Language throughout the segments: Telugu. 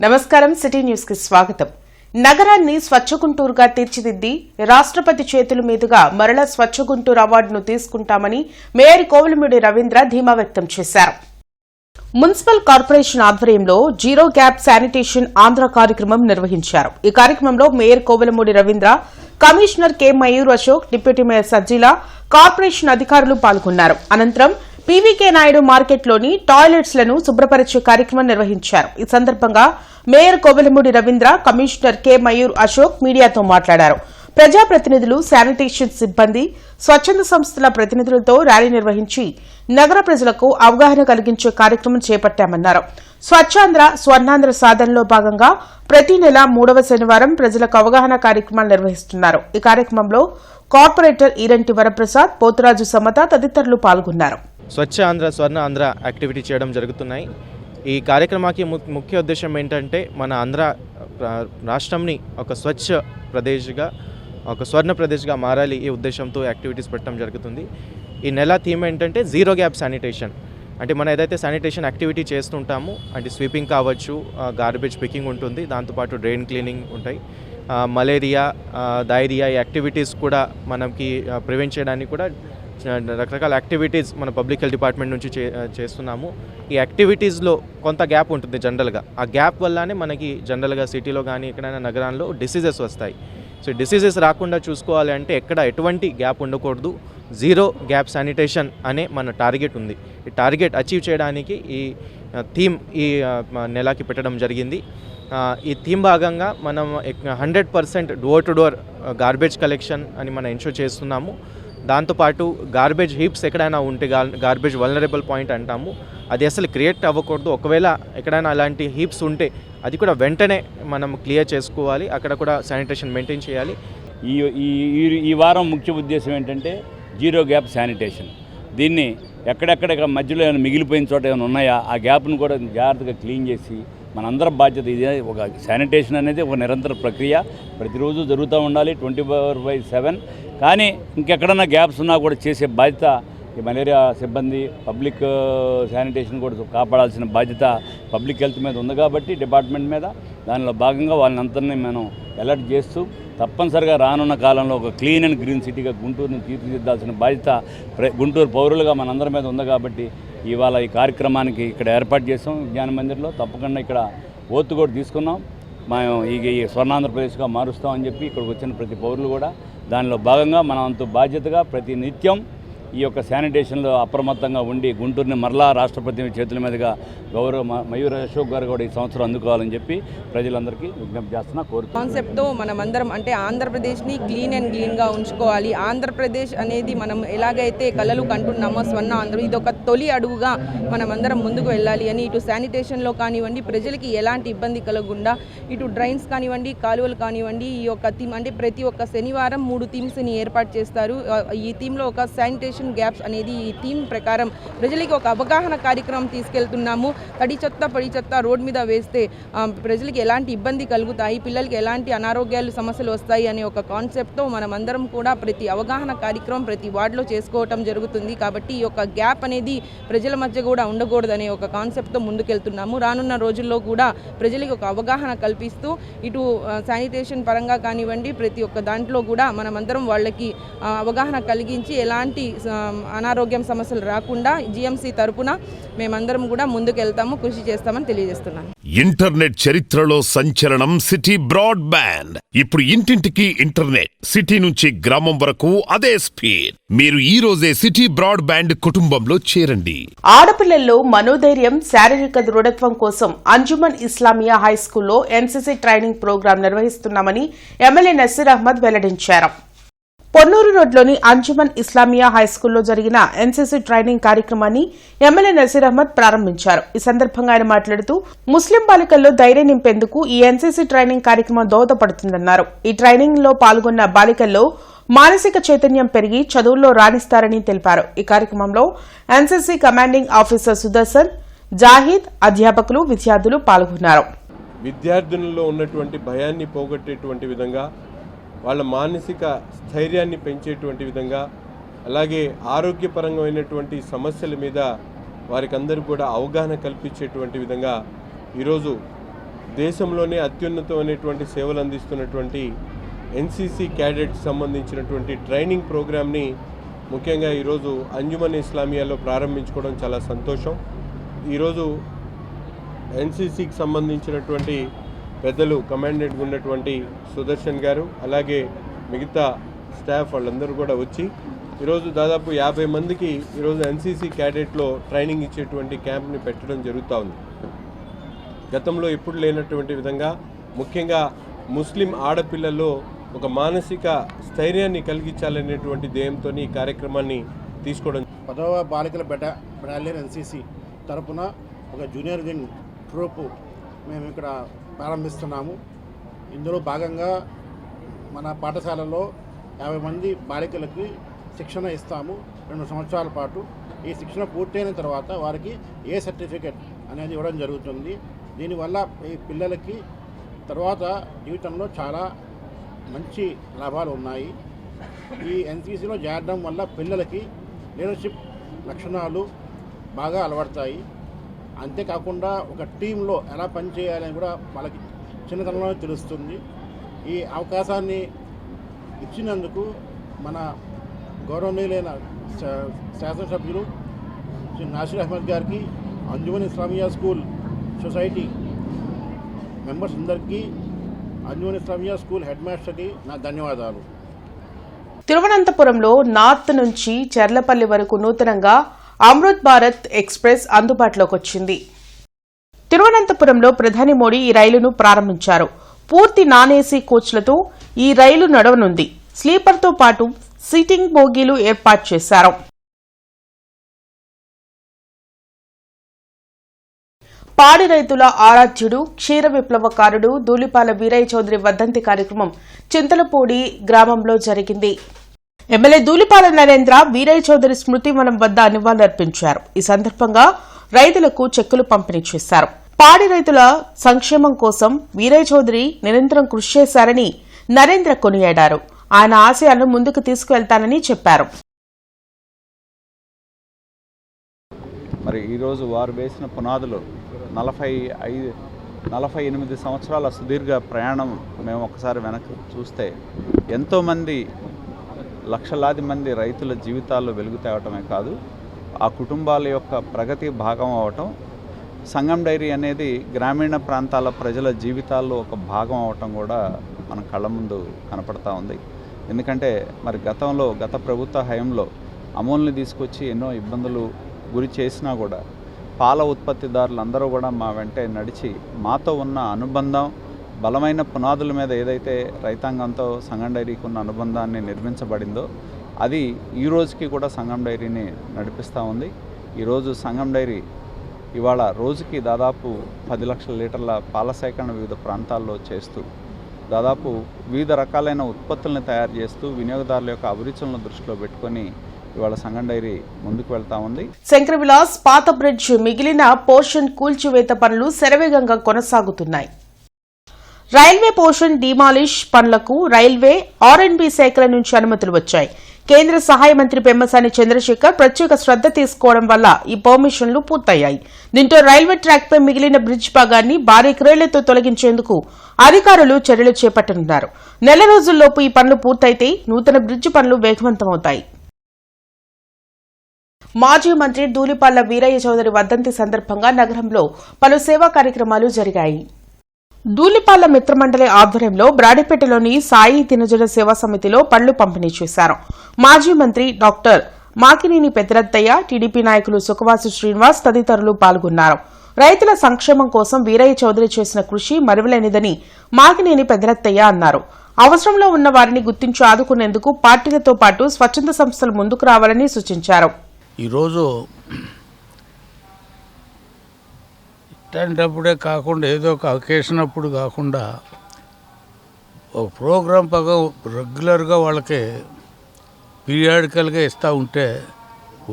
నమస్కారం సిటీ న్యూస్ కి స్వాగతం. నగరాన్ని స్వచ్ఛ గుంటూరుగా తీర్చిదిద్ది రాష్ట్రపతి చేతుల మీదుగా మరలా స్వచ్ఛ గుంటూరు అవార్డును తీసుకుంటామని మేయర్ కోవెలమూడి రవీంద్ర ధీమా వ్యక్తం చేశారు. మున్సిపల్ కార్పొరేషన్ ఆధ్వర్యంలో జీరో గ్యాప్ శానిటేషన్ ఆంధ్ర కార్యక్రమం నిర్వహించారు. ఈ కార్యక్రమంలో mayor Kovelamudi Ravindra, commissioner K Mayur Ashok, deputy mayor Sajjeela, corporation అధికారులు పాల్గొన్నారు. అనంతరం పీవీకే నాయుడు మార్కెట్లోని టాయిలెట్స్ లను శుభ్రపరిచే కార్యక్రమం నిర్వహించారు. ఈ సందర్భంగా mayor Kovelamudi Ravindra, commissioner K Mayur Ashok మీడియాతో మాట్లాడారు. ప్రజాప్రతినిధులు, శానిటేషన్ సిబ్బంది, స్వచ్ఛంద సంస్థల ప్రతినిధులతో ర్యాలీ నిర్వహించి నగర ప్రజలకు అవగాహన కలిగించే కార్యక్రమం చేపట్టామన్నారు. స్వచ్ఛాంధ్ర, స్వర్ణాంధ్ర సాధనలో భాగంగా ప్రతి నెల 3వ శనివారం ప్రజలకు అవగాహన కార్యక్రమాలు నిర్వహిస్తున్నారు. ఈ కార్యక్రమంలో కార్పొరేటర్ ఈరంటి వరప్రసాద్, పోతురాజు సమత తదితరులు పాల్గొన్నారు. స్వచ్ఛ ఆంధ్ర, స్వర్ణ ఆంధ్ర యాక్టివిటీ చేయడం జరుగుతున్నాయి. ఈ కార్యక్రమానికి ముఖ్య ఉద్దేశం ఏంటంటే మన ఆంధ్ర రాష్ట్రంని ఒక స్వచ్ఛ ప్రదేశ్గా, ఒక స్వర్ణ ప్రదేశ్గా మారాలి. ఈ ఉద్దేశంతో యాక్టివిటీస్ పెట్టడం జరుగుతుంది. ఈ నెల థీమ్ ఏంటంటే జీరో గ్యాప్ శానిటేషన్. అంటే మనం ఏదైతే శానిటేషన్ యాక్టివిటీ చేస్తుంటామో, అంటే స్వీపింగ్ కావచ్చు, గార్బేజ్ పికింగ్ ఉంటుంది, దాంతోపాటు డ్రైన్ క్లీనింగ్ ఉంటాయి, మలేరియా, డైరియా ఈ యాక్టివిటీస్ కూడా మనకి ప్రివెంట్ చేయడానికి కూడా రకరకాల యాక్టివిటీస్ మన పబ్లిక్ హెల్త్ డిపార్ట్మెంట్ నుంచి చేస్తున్నాము. ఈ యాక్టివిటీస్లో కొంత గ్యాప్ ఉంటుంది జనరల్గా. ఆ గ్యాప్ వల్లనే మనకి జనరల్గా సిటీలో కానీ ఎక్కడైనా నగరాల్లో డిసీజెస్ వస్తాయి. సో డిసీజెస్ రాకుండా చూసుకోవాలి అంటే ఎక్కడ ఎటువంటి గ్యాప్ ఉండకూడదు. జీరో గ్యాప్ శానిటేషన్ అనే మన టార్గెట్ ఉంది. ఈ టార్గెట్ అచీవ్ చేయడానికి ఈ థీమ్ ఈ నెలకి పెట్టడం జరిగింది. ఈ థీమ్ భాగంగా మనం 100% door to door garbage collection అని మనం ఎన్షూర్ చేస్తున్నాము. దాంతోపాటు గార్బేజ్ హీప్స్ ఎక్కడైనా ఉంటే, గార్బేజ్ వల్నరబుల్ పాయింట్ అంటాము, అది అసలు క్రియేట్ అవ్వకూడదు. ఒకవేళ ఎక్కడైనా అలాంటి హీప్స్ ఉంటే అది కూడా వెంటనే మనం క్లియర్ చేసుకోవాలి. అక్కడ కూడా శానిటేషన్ మెయింటైన్ చేయాలి. ఈ వారం ముఖ్య ఉద్దేశం ఏంటంటే జీరో గ్యాప్ శానిటేషన్. దీన్ని ఎక్కడెక్కడ మధ్యలో ఏమైనా మిగిలిపోయిన చోట ఏమైనా ఉన్నాయా, ఆ గ్యాప్ను కూడా జాగ్రత్తగా క్లీన్ చేసి మనందరం బాధ్యత. ఇదే ఒక శానిటేషన్ అనేది ఒక నిరంతర ప్రక్రియ, ప్రతిరోజు జరుగుతూ ఉండాలి 24/7. కానీ ఇంకెక్కడన్నా గ్యాప్స్ ఉన్నా కూడా చేసే బాధ్యత ఈ మలేరియా సిబ్బంది, పబ్లిక్ శానిటేషన్ కూడా కాపాడాల్సిన బాధ్యత పబ్లిక్ హెల్త్ మీద ఉంది కాబట్టి డిపార్ట్మెంట్ మీద. దానిలో భాగంగా వాళ్ళని అందరినీ మనం అలర్ట్ చేస్తూ తప్పనిసరిగా రానున్న కాలంలో ఒక క్లీన్ అండ్ గ్రీన్ సిటీగా గుంటూరుని తీర్చిదిద్దాల్సిన బాధ్యత గుంటూరు పౌరులుగా మనందరి మీద ఉంది కాబట్టి ఇవాళ ఈ కార్యక్రమానికి ఇక్కడ ఏర్పాటు చేసాం. విజ్ఞాన మందిర్లో తప్పకుండా ఇక్కడ ఓతు కూడా తీసుకున్నాం. మేము ఈ స్వర్ణాంధ్రప్రదేశ్గా మారుస్తామని చెప్పి ఇక్కడికి వచ్చిన ప్రతి పౌరులు కూడా దానిలో భాగంగా మనం అంత బాధ్యతగా ప్రతి నిత్యం ఈ యొక్క శానిటేషన్లో అప్రమత్తంగా ఉండి గుంటూరుని మరలా రాష్ట్రపతి చేతుల మీదుగా గౌరవ మయూర్ అశోక్ గారు కూడా ఈ సంవత్సరం అందుకోవాలని చెప్పి ప్రజలందరికీ విజ్ఞప్తి చేస్తున్నా కోరుతున్నాను. కాన్సెప్ట్తో మనమందరం అంటే ఆంధ్రప్రదేశ్ని క్లీన్ అండ్ గ్రీన్గా ఉంచుకోవాలి. ఆంధ్రప్రదేశ్ అనేది మనం ఎలాగైతే కలలు కంటున్నామో స్వర్ణ ఆంధ్ర, ఇది ఒక తొలి అడుగుగా మనమందరం ముందుకు వెళ్ళాలి అని ఇటు శానిటేషన్లో కానివ్వండి, ప్రజలకి ఎలాంటి ఇబ్బంది కలగకుండా, ఇటు డ్రైన్స్ కానివ్వండి, కాలువలు కానివ్వండి, ఈ యొక్క థీమ్ అంటే ప్రతి ఒక్క శనివారం 3 థీమ్స్ని ఏర్పాటు చేస్తారు. ఈ థీమ్లో ఒక శానిటేషన్ గ్యాప్స్ అనేది ఈ థీమ్ ప్రకారం ప్రజలకి ఒక అవగాహన కార్యక్రమం తీసుకెళ్తున్నాము. తడి చెత్త, పొడి చెత్త రోడ్ మీద వేస్తే ప్రజలకి ఎలాంటి ఇబ్బంది కలుగుతాయి, పిల్లలకి ఎలాంటి అనారోగ్యాలు సమస్యలు వస్తాయి అనే ఒక కాన్సెప్ట్తో మనమందరం కూడా ప్రతి అవగాహన కార్యక్రమం ప్రతి వార్డులో చేసుకోవటం జరుగుతుంది. కాబట్టి ఈ యొక్క గ్యాప్ అనేది ప్రజల మధ్య కూడా ఉండకూడదనే ఒక కాన్సెప్ట్తో ముందుకెళ్తున్నాము. రానున్న రోజుల్లో కూడా ప్రజలకి ఒక అవగాహన కల్పిస్తూ ఇటు శానిటేషన్ పరంగా కానివ్వండి, ప్రతి ఒక్క దాంట్లో కూడా మనమందరం వాళ్ళకి అవగాహన కలిగించి ఎలాంటి అనారోగ్యం సమస్యలు రాకుండా జీఎంసీ తరపున మేమందరం కూడా ముందుకెళ్తాము, కృషి చేస్తామని తెలియజేస్తున్నాను. ఇంటర్నెట్ చరిత్రలో సంచలనం సిటీ బ్రాడ్బ్యాండ్. ఇప్పుడు ఇంటింటికి ఇంటర్నెట్, సిటీ నుంచి గ్రామం వరకు అదే స్పీడ్. మీరు ఈ రోజే సిటీ బ్రాడ్బ్యాండ్ కుటుంబంలో చేరండి. ఆడపిల్లల్లో మనోధైర్యం, శారీరక దృఢత్వం కోసం Anjuman Islamia హైస్కూల్లో NCC training programme నిర్వహిస్తున్నామని ఎమ్మెల్యే నసీర్ అహ్మద్ వెల్లడించారు. పొన్నూరు రోడ్లోని అంజుమన్ ఇస్లామియా హైస్కూల్లో జరిగిన ఎన్సీసీ ట్రైనింగ్ కార్యక్రమాన్ని ఎమ్మెల్యే నసీర్ అహ్మద్ ప్రారంభించారు. ఈ సందర్భంగా ఆయన మాట్లాడుతూ ముస్లిం బాలికల్లో ధైర్యం నింపేందుకు ఈ ఎన్సీసీ ట్రైనింగ్ కార్యక్రమం దోహదపడుతుందన్నారు. ఈ ట్రైనింగ్ లో పాల్గొన్న బాలికల్లో మానసిక చైతన్యం పెరిగి చదువుల్లో రాణిస్తారని తెలిపారు. ఈ కార్యక్రమంలో NCC commanding officer Sudarshan, Zahid, అధ్యాపకులు, విద్యార్థులు పాల్గొన్నారు. విద్యార్థులలో ఉన్నటువంటి భయాన్ని పోగొట్టేటువంటి విధంగా, వాళ్ళ మానసిక స్థైర్యాన్ని పెంచేటువంటి విధంగా, అలాగే ఆరోగ్యపరమైనటువంటి సమస్యల మీద వారికి అందరూ కూడా అవగాహన కల్పించేటువంటి విధంగా ఈరోజు దేశంలోనే అత్యున్నతమైనటువంటి సేవలు అందిస్తున్నటువంటి ఎన్సీసీ క్యాడెట్స్ సంబంధించినటువంటి ట్రైనింగ్ ప్రోగ్రామ్ని ముఖ్యంగా ఈరోజు అంజుమన్ ఇస్లామియాలో ప్రారంభించుకోవడం చాలా సంతోషం. ఈరోజు ఎన్సీసీకి సంబంధించినటువంటి పెద్దలు కమాండెంట్గా ఉన్నటువంటి సుదర్శన్ గారు అలాగే మిగతా స్టాఫ్ వాళ్ళందరూ కూడా వచ్చి ఈరోజు దాదాపు 50 మందికి ఈరోజు ఎన్సీసీ క్యాడెట్లో ట్రైనింగ్ ఇచ్చేటువంటి క్యాంప్ని పెట్టడం జరుగుతూ ఉంది. గతంలో ఎప్పుడు లేనటువంటి విధంగా ముఖ్యంగా ముస్లిం ఆడపిల్లల్లో ఒక మానసిక స్థైర్యాన్ని కలిగించాలనేటువంటి ధ్యేయంతో ఈ కార్యక్రమాన్ని తీసుకోవడం. 10వ బాలికల బెటాలియన్ ఎన్సీసీ తరపున ఒక జూనియర్ వింగ్ ట్రూపు మేము ఇక్కడ ప్రారంభిస్తున్నాము. ఇందులో భాగంగా మన పాఠశాలలో 50 మంది బాలికలకి శిక్షణ ఇస్తాము 2 సంవత్సరాల పాటు. ఈ శిక్షణ పూర్తయిన తర్వాత వారికి ఏ సర్టిఫికెట్ అనేది ఇవ్వడం జరుగుతుంది. దీనివల్ల ఈ పిల్లలకి తర్వాత జీవితంలో చాలా మంచి లాభాలు ఉన్నాయి. ఈ ఎన్సీసీలో చేరడం వల్ల పిల్లలకి లీడర్షిప్ లక్షణాలు బాగా అలవడతాయి. అంతేకాకుండా ఒక టీంలో ఎలా పనిచేయాలని కూడా వాళ్ళకి చిన్నతనంలోనే తెలుస్తుంది. ఈ అవకాశాన్ని ఇచ్చినందుకు మన గౌరవనీయులైన శాసనసభ్యులు శ్రీ నాసిర్ అహ్మద్ గారికి, Anjuman Islamia school society members అందరికీ, అంజుమన్ ఇస్లామియా స్కూల్ హెడ్ మాస్టర్కి నా ధన్యవాదాలు. తిరువనంతపురంలో నార్త్ నుంచి చెర్లపల్లి వరకు నూతనంగా అమృత్ భారత్ ఎక్స్ప్రెస్ అందుబాటులోకి వచ్చింది. తిరువనంతపురంలో ప్రధాని మోడీ ఈ రైలును ప్రారంభించారు. పూర్తి నాన్ ఏసీ కోచ్లతో ఈ రైలు నడవనుంది. స్లీపర్తో పాటు సిట్టింగ్ బోగీలు ఏర్పాటు చేశారు. పాడి రైతుల ఆరాధ్యుడు, క్షీర విప్లవకారుడు దూలిపాల వీరయ్య చౌదరి వర్ధంతి కార్యక్రమం చింతలపూడి గ్రామంలో జరిగింది. ఎమ్మెల్యే దూలిపాల నరేంద్ర వీరయ్య చౌదరి స్మృతివనం వద్ద నివాళులర్పించారు. ఈ సందర్భంగా రైతులకు చెక్కులు పంపిణీ చేశారు. పాడి రైతుల సంక్షేమం కోసం వీరయ్య చౌదరి నిరంతరం కృషి చేశారని నరేంద్ర కొనియాడారు. ఆయన ఆశయాలను ముందుకు తీసుకువెళ్తానని చెప్పారు. మరి ఈరోజు వారు వేసిన పునాదులు 48 సంవత్సరాల సుదీర్ఘ ప్రయాణం మేము ఒకసారి వెనక్కి చూస్తే ఎంతోమంది లక్షలాది మంది రైతుల జీవితాల్లో వెలుగు తేవటమే కాదు, ఆ కుటుంబాల యొక్క ప్రగతి భాగం అవటం, సంగం డైరీ అనేది గ్రామీణ ప్రాంతాల ప్రజల జీవితాల్లో ఒక భాగం అవటం కూడా మన కళ్ళ ముందు కనపడతా ఉంది. ఎందుకంటే మరి గత ప్రభుత్వ హయాంలో అమూల్ని తీసుకొచ్చి ఎన్నో ఇబ్బందులు గురి చేసినా కూడా పాల ఉత్పత్తిదారులందరూ కూడా మా వెంటే నడిచి మాతో ఉన్న అనుబంధం, బలమైన పునాదుల మీద ఏదైతే రైతాంగంతో సంగం డైరీకి ఉన్న అనుబంధాన్ని నిర్మించబడిందో అది ఈ రోజుకి కూడా సంగం డైరీని నడిపిస్తూ ఉంది. ఈరోజు సంగం డైరీ ఇవాళ రోజుకి దాదాపు 10 లక్షల లీటర్ల పాల సేకరణ వివిధ ప్రాంతాల్లో చేస్తూ దాదాపు వివిధ రకాలైన ఉత్పత్తులను తయారు చేస్తూ వినియోగదారుల యొక్క అభిరుచులను దృష్టిలో పెట్టుకొని ఇవాళ సంగం డైరీ ముందుకు వెళ్తా ఉంది. శంకర విలాస్ పాత బ్రిడ్జ్ మిగిలిన పోర్షన్ కూల్చివేత పనులు శరవేగంగా కొనసాగుతున్నాయి. రైల్వే పోర్షన్ డిమాలిష్ పనులకు రైల్వే ఆర్ఎండ్బి శాఖల నుంచి అనుమతులు వచ్చాయి. కేంద్ర సహాయ మంత్రి పెమ్మసాని చంద్రశేఖర్ ప్రత్యేక శ్రద్ధ తీసుకోవడం వల్ల ఈ పర్మిషన్లు పూర్తయ్యాయి. దీంతో రైల్వే ట్రాక్పై మిగిలిన బ్రిడ్జ్ భాగాన్ని భారీ క్రేన్లతో తొలగించేందుకు అధికారులు చర్యలు చేపట్టనున్నారు. నెల రోజుల్లోపు ఈ పనులు పూర్తయితే నూతన బ్రిడ్జ్ పనులు వేగవంతమవుతాయి. మాజీ మంత్రి దూలిపాల వీరయ్య చౌదరి వర్ధంతి సందర్భంగా నగరంలో పలు సేవా కార్యక్రమాలు జరిగాయి. దూలిపాల మిత్రమండలి ఆధ్వర్యంలో బ్రాడిపేటలోని సాయి దినజన సేవా సమితిలో పళ్లు పంపిణీ చేశారు. మాజీ మంత్రి డాక్టర్ మాకినేని పెద్దరత్తయ్య, టీడీపీ నాయకులు సుఖవాసు శ్రీనివాస్ తదితరులు పాల్గొన్నారు. రైతుల సంక్షేమం కోసం వీరయ్య చౌదరి చేసిన కృషి మరువలేనిదని మాకినేని పెద్దరత్తయ్య అన్నారు. అవసరంలో ఉన్న వారిని గుర్తించి ఆదుకునేందుకు పార్టీలతో పాటు స్వచ్ఛంద సంస్థలు ముందుకు రావాలని సూచించారు. ఈరోజు ఇట్లాంటప్పుడే కాకుండా ఏదో ఒక అకేషన్ అప్పుడు కాకుండా ఒక ప్రోగ్రాం రెగ్యులర్గా వాళ్ళకి పీరియాడికల్గా ఇస్తూ ఉంటే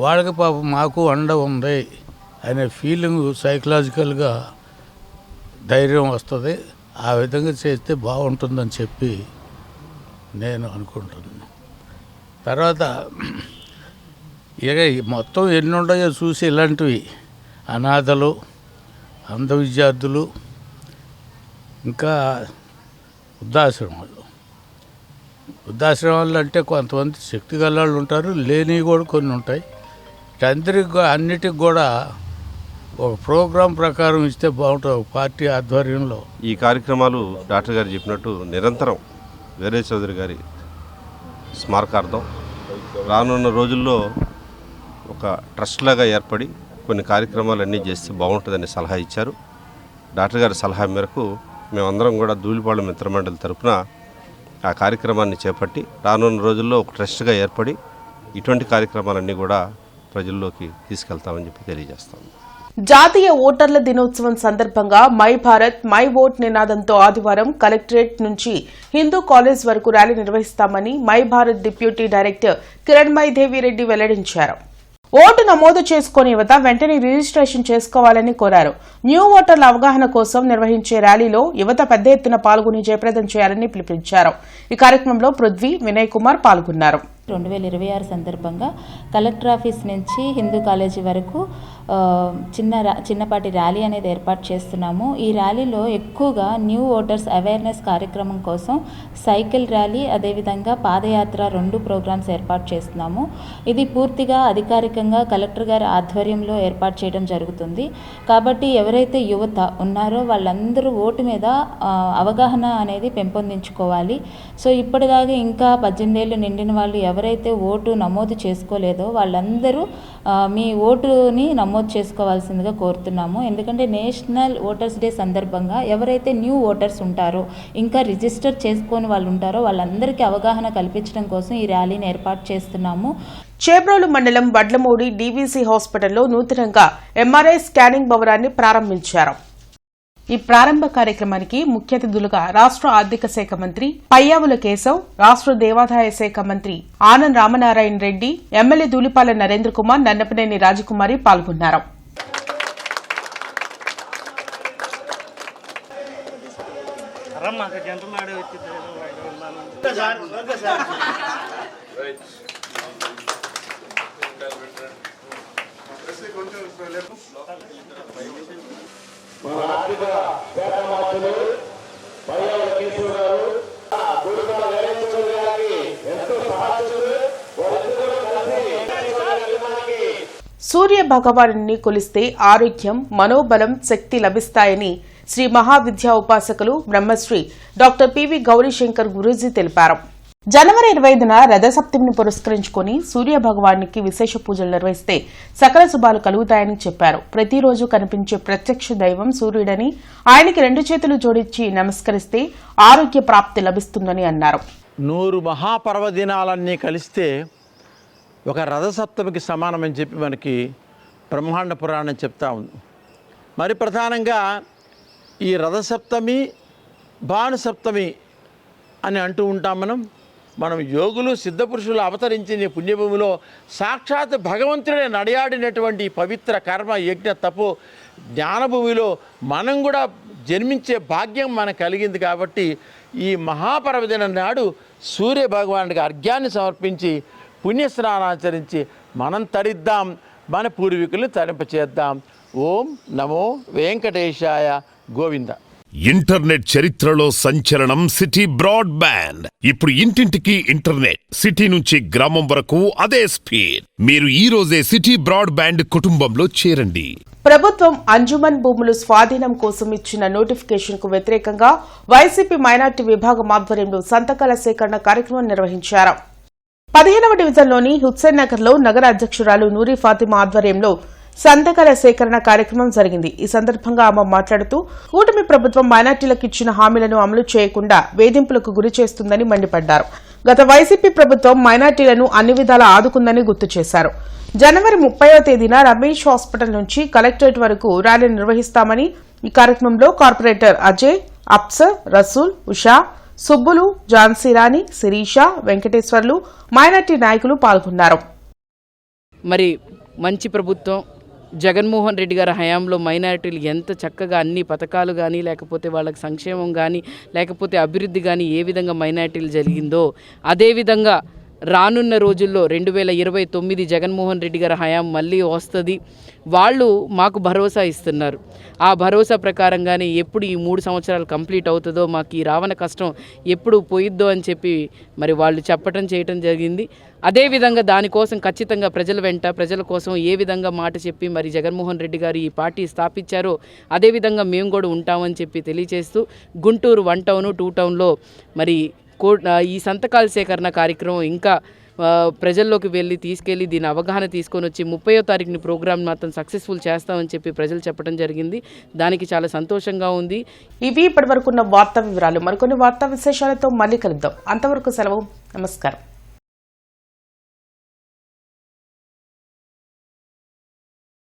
వాళ్ళకి పాపం మాకు అండ ఉంది అనే ఫీలింగ్ సైకలాజికల్గా ధైర్యం వస్తుంది. ఆ విధంగా చేస్తే బాగుంటుందని చెప్పి నేను అనుకుంటున్నాను. తర్వాత ఇక మొత్తం ఎన్ని ఉన్నాయో చూసి ఇలాంటివి అనాథలు, అంధ విద్యార్థులు, ఇంకా వృద్ధాశ్రమాలు అంటే కొంతమంది శక్తి గల వాళ్ళు ఉంటారు, లేనివి కూడా కొన్ని ఉంటాయి. అందరికి అన్నిటికి కూడా ఒక ప్రోగ్రాం ప్రకారం ఇస్తే బాగుంటుంది ఒక పార్టీ ఆధ్వర్యంలో. ఈ కార్యక్రమాలు డాక్టర్ గారు చెప్పినట్టు నిరంతరం వీరయ్య చౌదరి గారి స్మారకార్థం రానున్న రోజుల్లో ఒక ట్రస్ట్ లాగా ఏర్పడి కొన్ని కార్యక్రమాలన్నీ చేస్తే బాగుంటుందని సలహా ఇచ్చారు. డాక్టర్ గారి సలహా మేరకు మేమందరం కూడా ధూళిపాళెం మిత్రమండలి తరపున ఆ కార్యక్రమాన్ని చేపట్టి రానున్న రోజుల్లో ఒక ట్రస్ట్గా ఏర్పడి ఇటువంటి కార్యక్రమాలన్నీ కూడా ప్రజల్లోకి తీసుకెళ్తామని చెప్పి తెలియజేస్తాం. జాతీయ ఓటర్ల దినోత్సవం సందర్భంగా మై భారత్ మై ఓట్ నినాదంతో ఆదివారం కలెక్టరేట్ నుంచి హిందూ కాలేజ్ వరకు ర్యాలీ నిర్వహిస్తామని my Bharat deputy director Kiranmayi Devireddy వెల్లడించారు. ఓటు నమోదు చేసుకుని యువత వెంటనే రిజిస్ట్రేషన్ చేసుకోవాలని కోరారు. న్యూ ఓటర్ల అవగాహన కోసం నిర్వహించే ర్యాలీలో యువత పెద్ద ఎత్తున పాల్గొని జయప్రదం చేయాలని పిలుపునిచ్చారు. ఈ కార్యక్రమంలో పృథ్వీ, వినయ్ కుమార్ పాల్గొన్నారు. 2026 సందర్భంగా కలెక్టర్ ఆఫీస్ నుంచి హిందూ కాలేజీ వరకు చిన్నపాటి ర్యాలీ అనేది ఏర్పాటు చేస్తున్నాము. ఈ ర్యాలీలో ఎక్కువగా న్యూ ఓటర్స్ అవేర్నెస్ కార్యక్రమం కోసం సైకిల్ ర్యాలీ, అదేవిధంగా పాదయాత్ర 2 ప్రోగ్రామ్స్ ఏర్పాటు చేస్తున్నాము. ఇది పూర్తిగా అధికారికంగా కలెక్టర్ గారి ఆధ్వర్యంలో ఏర్పాటు చేయడం జరుగుతుంది. కాబట్టి ఎవరైతే యువత ఉన్నారో వాళ్ళందరూ ఓటు మీద అవగాహన అనేది పెంపొందించుకోవాలి. సో ఇప్పటిదాకా ఇంకా 18 ఏళ్ళు నిండిన వాళ్ళు ఎవరైతే ఓటు నమోదు చేసుకోలేదో వాళ్ళందరూ మీ ఓటుని నమోదు చేసుకోవాల్సిందిగా కోరుతున్నాము. ఎందుకంటే నేషనల్ ఓటర్స్ డే సందర్భంగా ఎవరైతే న్యూ ఓటర్స్ ఉంటారో, ఇంకా రిజిస్టర్ చేసుకొని వాళ్ళు ఉంటారో వాళ్ళందరికీ అవగాహన కల్పించడం కోసం ఈ ర్యాలీని ఏర్పాటు చేస్తున్నాము. చేబ్రోలు మండలం వడ్లమూడి డీవీసీ హాస్పిటల్లో నూతనంగా ఎంఆర్ఐ స్కానింగ్ భవనాన్ని ప్రారంభించారు. ఈ ప్రారంభ కార్యక్రమానికి ముఖ్య అతిథులుగా రాష్ట్ర ఆర్థిక శాఖ మంత్రి పయ్యావుల కేశవ్, రాష్ట్ర దేవాదాయ శాఖ మంత్రి ఆనంద్ రామనారాయణ రెడ్డి, ఎమ్మెల్యే ధూళిపాల నరేంద్ర కుమార్, నన్నపనేని రాజకుమారి పాల్గొన్నారు. మన ఆర్థిక శాఖ మంత్రులు పయ్యావుల కేశవ్ గారు, ధూళిపాల నరేంద్ర గారికి ఎంతో సహాయకులు. సూర్య భగవానుని కొలిస్తే ఆరోగ్యం, మనోబలం, శక్తి లభిస్తాయని శ్రీ మహావిద్యా ఉపాసకులు బ్రహ్మశ్రీ డాక్టర్ పివి గౌరీశంకర్ గురూజీ తెలిపారు. జనవరి 25న రథసప్తమిని పురస్కరించుకుని సూర్య భగవానునికి విశేష పూజలు నిర్వహిస్తే సకల శుభాలు కలుగుతాయని చెప్పారు. ప్రతిరోజు కనిపించే ప్రత్యక్ష దైవం సూర్యుడని, ఆయనకి 2 చేతులు జోడించి నమస్కరిస్తే ఆరోగ్య ప్రాప్తి లభిస్తుందని అన్నారు. 100 మహాపర్వదినాలన్నీ కలిస్తే ఒక రథసప్తమికి సమానమని చెప్పి మనకి బ్రహ్మాండ పురాణం చెప్తా ఉంది. మరి ప్రధానంగా ఈ రథసప్తమి, భానుసప్తమి అని అంటూ ఉంటాం. మనం యోగులు, సిద్ధపురుషులు అవతరించిన పుణ్యభూమిలో సాక్షాత్ భగవంతుడే నడియాడినటువంటి పవిత్ర కర్మ, యజ్ఞ, తపో జ్ఞానభూమిలో మనం కూడా జన్మించే భాగ్యం మనకు కలిగింది. కాబట్టి ఈ మహాపర్వదినం నాడు సూర్య భగవానుడికి అర్ఘ్యాన్ని సమర్పించి పుణ్యస్నానాచరించి మనం తరిద్దాం, మన పూర్వీకుల్ని తరింపచేద్దాం. ఓం నమో వెంకటేశాయ గోవింద. ఇంటర్నెట్ చరిత్రలో సంచలనం సిటీ బ్రాడ్బ్యాండ్. ఇప్పుడు ఇంటింటికి ఇంటర్నెట్, సిటీ నుంచి గ్రామం వరకు అదే స్పీడ్. మీరు ఈ రోజే సిటీ బ్రాడ్బ్యాండ్ కుటుంబంలో చేరండి. ప్రభుత్వం అంజుమన్ భూములు స్వాధీనం కోసం ఇచ్చిన నోటిఫికేషన్ కు వ్యతిరేకంగా వైసీపీ మైనార్టీ విభాగం ఆధ్వర్యంలో సంతకాల సేకరణ కార్యక్రమం నిర్వహించారు. 15వ డివిజన్లోని హుస్సేన్ నగర్ లో నగర అధ్యక్షురాలు నూరి ఫాతిమా ఆధ్వర్యంలో సంతకాల సేకరణ కార్యక్రమం జరిగింది. ఈ సందర్భంగా ఆమె మాట్లాడుతూ కూటమి ప్రభుత్వం మైనార్టీలకు ఇచ్చిన హామీలను అమలు చేయకుండా వేధింపులకు గురి చేస్తుందని మండిపడ్డారు. గత వైసీపీ ప్రభుత్వం మైనార్టీలను అన్ని విధాలా ఆదుకుందని గుర్తు చేశారు. జనవరి 30వ తేదీన రమేష్ హాస్పిటల్ నుంచి కలెక్టరేట్ వరకు ర్యాలీ నిర్వహిస్తామని, ఈ కార్యక్రమంలో కార్పొరేటర్ అజయ్, అప్సర్, రసూల్, ఉషా, సుబ్బులు, ఝాన్సీ రాణి, శిరీష, వెంకటేశ్వర్లు, మైనార్టీ నాయకులు పాల్గొన్నారు. మరి మంచి ప్రభుత్వం జగన్మోహన్ రెడ్డి గారి హయాంలో మైనారిటీలు ఎంత చక్కగా అన్ని పథకాలు కానీ, లేకపోతే వాళ్ళకి సంక్షేమం కానీ, లేకపోతే అభివృద్ధి కానీ ఏ విధంగా మైనారిటీలు జరిగిందో అదేవిధంగా రానున్న రోజుల్లో 2029 జగన్మోహన్ రెడ్డి గారి హయాం మళ్ళీ వస్తుంది. వాళ్ళు మాకు భరోసా ఇస్తున్నారు. ఆ భరోసా ప్రకారంగానే ఎప్పుడు ఈ 3 సంవత్సరాలు కంప్లీట్ అవుతుందో, మాకు ఈ రావణ కష్టం ఎప్పుడు పోయిద్దో అని చెప్పి మరి వాళ్ళు చేయటం జరిగింది. అదేవిధంగా దానికోసం ఖచ్చితంగా ప్రజల వెంట, ప్రజల కోసం ఏ విధంగా మాట చెప్పి మరి జగన్మోహన్ రెడ్డి గారు ఈ పార్టీ స్థాపించారో అదేవిధంగా మేము కూడా ఉంటామని చెప్పి తెలియజేస్తూ గుంటూరు 1 టౌన్ 2 టౌన్లో మరి ఈ సంతకాల సేకరణ కార్యక్రమం ఇంకా ప్రజల్లోకి తీసుకెళ్ళి దీని అవగాహన తీసుకొని వచ్చి 30వ తారీఖుని ప్రోగ్రామ్ మాత్రం సక్సెస్ఫుల్ చేస్తామని చెప్పి ప్రజలు చెప్పడం జరిగింది. దానికి చాలా సంతోషంగా ఉంది. ఇవి ఇప్పటివరకున్న వార్తా వివరాలు. మరికొన్ని వార్తా విశేషాలతో మళ్ళీ కలుద్దాం. అంతవరకు సెలవు. నమస్కారం.